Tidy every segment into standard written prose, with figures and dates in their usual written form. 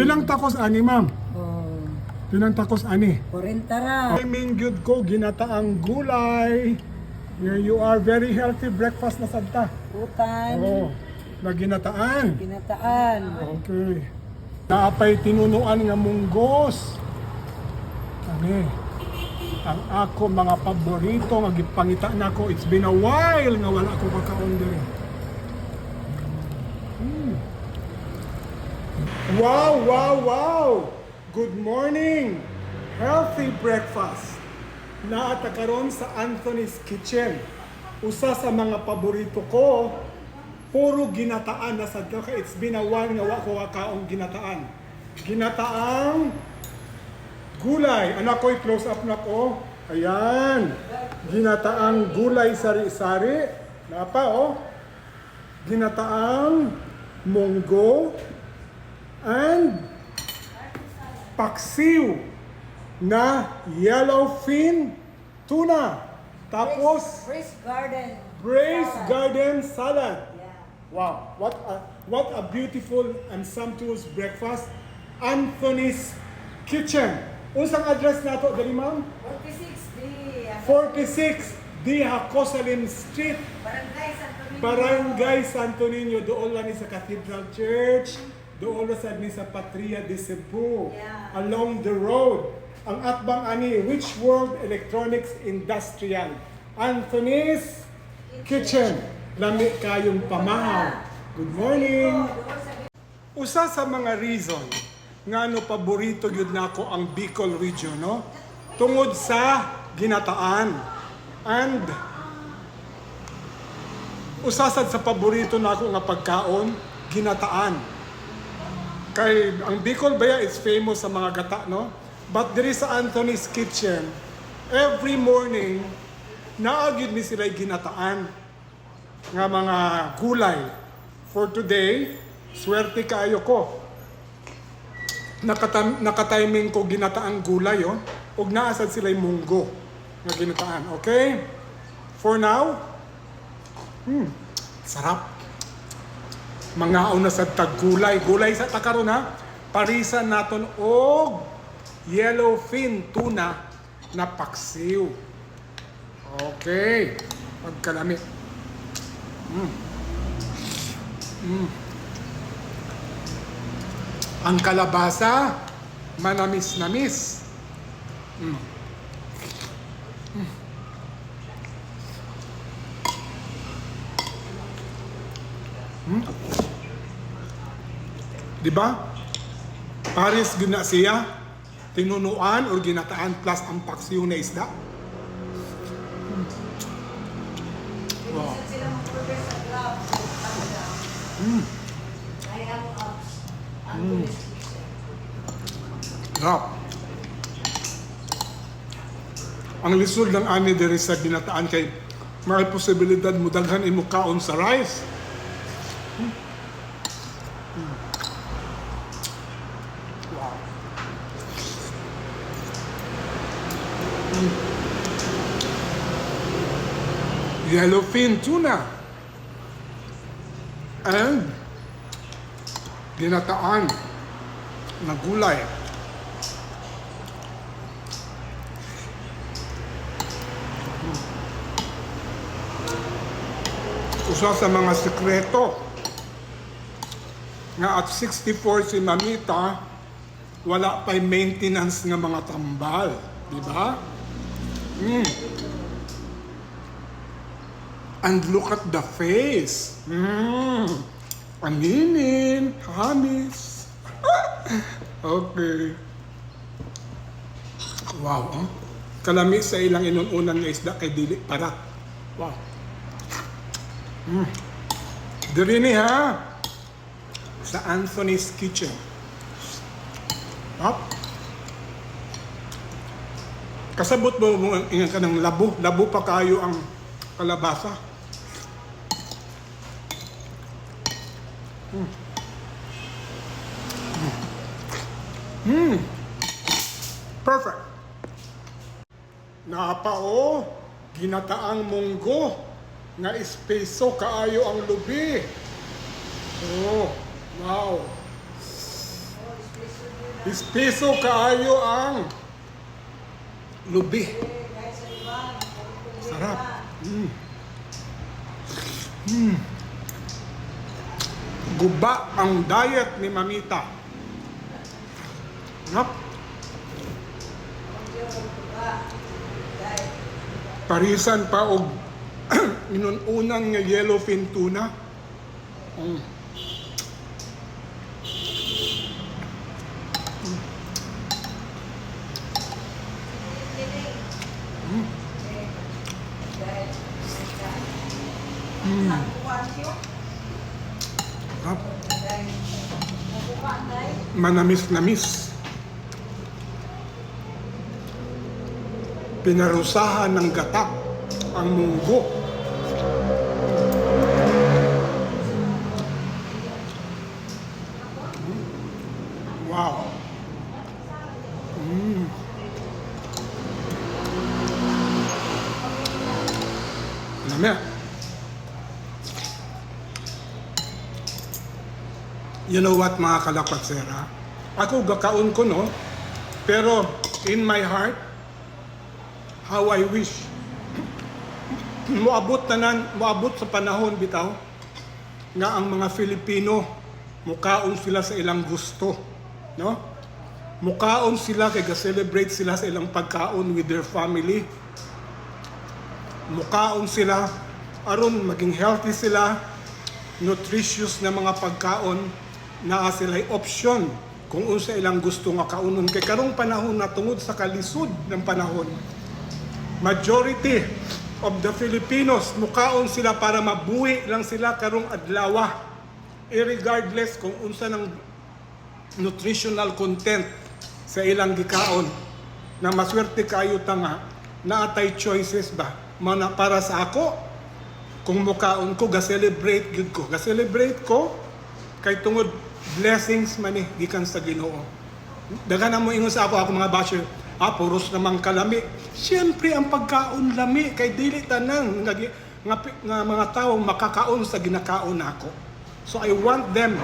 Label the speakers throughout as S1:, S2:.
S1: Pilang takos ani, ma'am?
S2: Oh,
S1: Pilang takos ani?
S2: 40 ra.
S1: I mean, good ko, ginataang gulay. Here you are, very healthy breakfast na sadta.
S2: Utan.
S1: Oo, na ginataan.
S2: Ginataan.
S1: Okay. Naapay tinunuan nga munggos. Ani, ang ako mga paborito nga gipangita nako. It's been a while nga wala ko kakaon diri. Wow, wow, wow! Good morning! Healthy breakfast. Naata karon sa Anthony's Kitchen. Usa sa mga paborito ko, puro ginataan na sad ka. It's been a while nga wa ko kakaong ginataan. Ginataang gulay. Anak ko, i-close up na ko. Ayan. Ginataang gulay sari-sari. Napa, oh. Ginataang munggo. And paksiw na yellowfin tuna. Tapos
S2: Braised garden.
S1: braised
S2: salad.
S1: garden salad.
S2: Yeah.
S1: Wow, what a beautiful and sumptuous breakfast. Anthony's Kitchen. Unsang address nato dali, ma'am?
S2: 46D.
S1: 46 D. Hacosalin Street,
S2: Barangay Santo Niño.
S1: Barangay Santo Niño. Doon lang ni sa Cathedral Church. Doon lang ni sa Patria de Cebu.
S2: Yeah.
S1: Along the road. Ang atbang ani, Which World Electronics Industrial. Anthony's Kitchen. Lami kayong pamahaw. Good morning. Usa sa mga reason nga no paborito gyud nako ang Bicol region, no? Tungod sa ginataan. And usa sad sa paborito nako nga pagkaon, ginataan. Kay ang Bicol Baya is famous sa mga gata, no? But there is sa Anthony's Kitchen, every morning naagid mi sila ginataan nga mga gulay. For today, swerte kaayo ko. Nakatiming ko ginataang gulay, oh. Ug naasad sila munggo nga ginataan, okay? For now, sarap. Mga una sa taggulay. Gulay sa takaron, ha. Parisan naton og yellowfin tuna na paksiw. Okay. Pagkalami. Ang kalabasa, manamis-namis. Diba? Paris gina siya, tinunuan o ginataan plus ang paksiw na isda. Wow.
S2: Minsan sila mag-order sa Grab. I am Anthony's Kitchen.
S1: Sarap. Ang lisod ng ani diri sa ginataan kay may posibilidad mo daghan imo kaon sa rice. Wow. Yellowfin tuna. And ginataan na gulay. Usa sa mga sekreto nga at 64 si Mamita, wala pa'y maintenance nga mga tambal. Di ba? And look at the face. Aminin, hamis. Okay. Wow, oh. Kalami sa ilang inununan nga isda kay dili para. Wow. Diri ni, ha? Sa Anthony's Kitchen. Hop. Kasabot mo ingat ka ng labo. Labo pa kayo ang kalabasa. Perfect. Napao, ginataang munggo nga espeso kaayo ang lubi. Oh, wow. Ispiso kaayo ang lubi.
S2: Guys, everyone.
S1: Sarap. Guba ang diet ni Mamita. Sarap. Parisan pa og inununan nga yellowfin tuna. Sarap. Manamis-namis. Pinarusahan ng gata ang munggo. Wow. Lami. You know what, mga kalapatsera? Ako gakaon ko, no? Pero in my heart, how I wish moabot sa panahon bitaw nga ang mga Filipino mukaon sila sa ilang gusto, no? Mukaon sila kay ga-celebrate sila sa ilang pagkaon with their family. Mukaon sila aron maging healthy sila, nutritious na mga pagkaon na sila'y option kung unsa ilang gusto nga kaunon. Kay karong panahon na tungod sa kalisod ng panahon, majority of the Filipinos mukaon sila para mabuhi lang sila karong adlaw, irregardless kung unsa ng nutritional content sa ilang gikaon. Na maswerte kayo tanga naatay choices ba mana para sa ako. Kung mukaon ko ga-celebrate gyud ko, ga-celebrate ko kay tungod blessings man gikan sa Ginoo. Daghan na mo ingon sa ako mga basher, puros namang kalami. Siyempre ang pagkaon lami kay dili tanan nga mga tao makakaon sa ginakaon nako. So I want them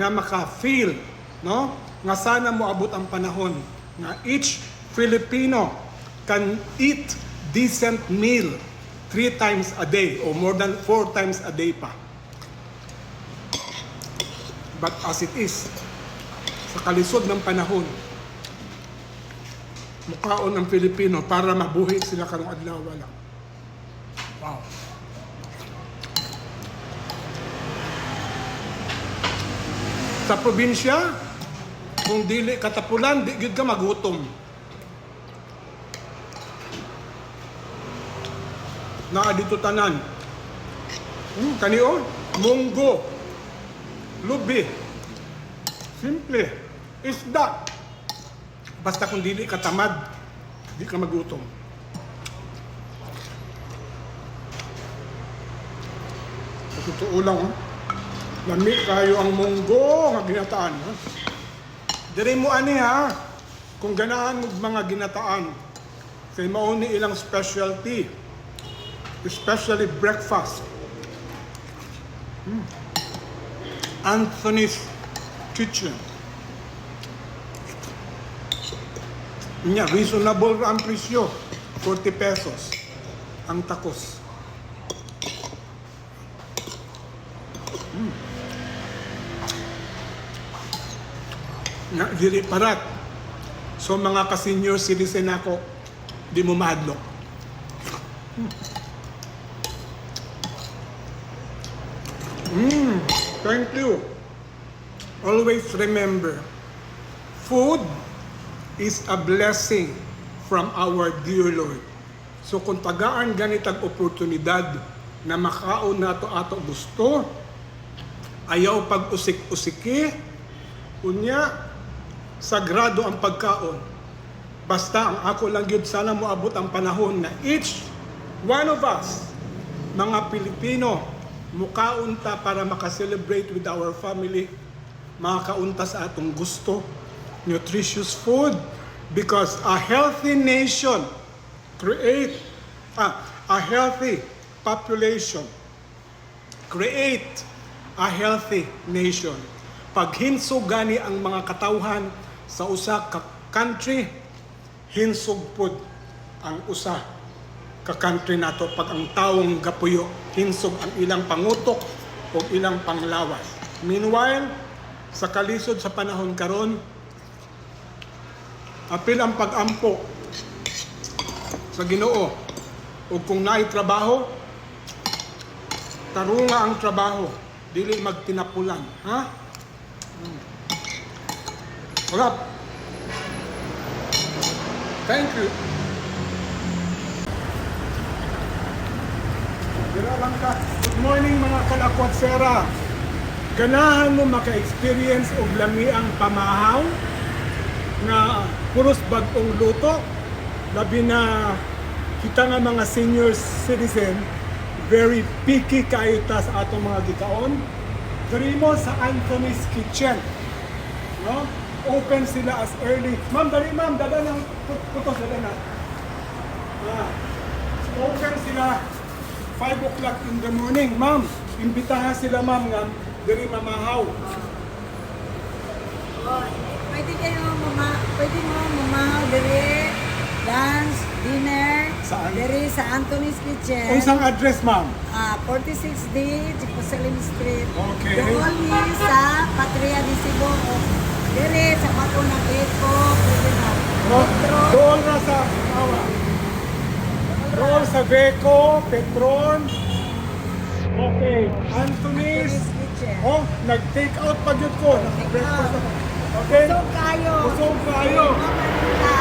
S1: nga maka-feel, no? Nga sana moabot ang panahon nga each Filipino can eat decent meal 3 times a day or more than 4 times a day pa. But as it is, sa kalisod ng panahon, mukaon ng Pilipino para mabuhi sila karong adlaw lang. Wow. Sa probinsya, kung dili katapulan, di gid ka magutom. Naa dito tanan. Kaniyo, munggo, lubi, simple, isda. Basta kung dili ka tamad, di ka magutom. Sa totoo lang, lami kayo ang munggo nga ginataan. Diri mo ani ha, kung ganahan mo mga ginataan, kay mauni ilang specialty, especially breakfast. Anthony's Kitchen. Nya, reasonable ang presyo. 40 pesos ang takos. Nga, dili parat. So mga ka-senior citizen ako, di mo mahadlok. Thank you. Always remember, food is a blessing from our dear Lord. So kung tagaan ganitag oportunidad na makaon nato ato gusto, ayaw pag-usik-usiki, unya, sagrado ang pagkaon. Basta ang ako lang yun, sana moabot ang panahon na each one of us, mga Pilipino, mukaunta para makaselebrate with our family, makakaunta sa atong gusto, nutritious food, because a healthy nation create a healthy population, create a healthy nation. Pag hinso gani ang mga katawhan, sa usa ka country hinsog pod ang usa ka country nato pag ang taong gapuyo hinsog ang ilang pangutok o ilang panglawas. Meanwhile, sa kalisod sa panahon karon, apil ang pag-ampo sa Ginoo. O kung naay trabaho, tarunga ang trabaho, dili magtinapulan, ha? Sarap. Thank you. Dira lang ka. Good morning mga kalakwatsera. Ganahan mo maka-experience og lamiang pamahaw nga puros bag-ong luto, labi na kita nga mga senior citizen very picky kayo ta sa atong mga gikaon. Diri mo sa Anthony's Kitchen, no? Open sila as early. Ma'am, dali ma'am, dada ng putos, dada na. Open sila 5 o'clock in the morning. Ma'am, imbitahan sila ma'am nga diri mamahaw.
S2: Oh, pwede mo mamahaw dire, lunch, dinner,
S1: Saan?
S2: dire sa Anthony's Kitchen.
S1: Unsang address ma'am?
S2: 46D, Jerusalem Street.
S1: Okay.
S2: Doon ni sa Patria de Cebu. Dire sa Matuna Beko, pwede mo.
S1: Doon na sa doon sa Beko, Petron. Okay, Anthony's.
S2: Anthony's Kitchen.
S1: Oh, nag-take out pa yun ko.
S2: Take out.
S1: Okay?
S2: Busog kayo.
S1: Busog kayo.
S2: Mamaya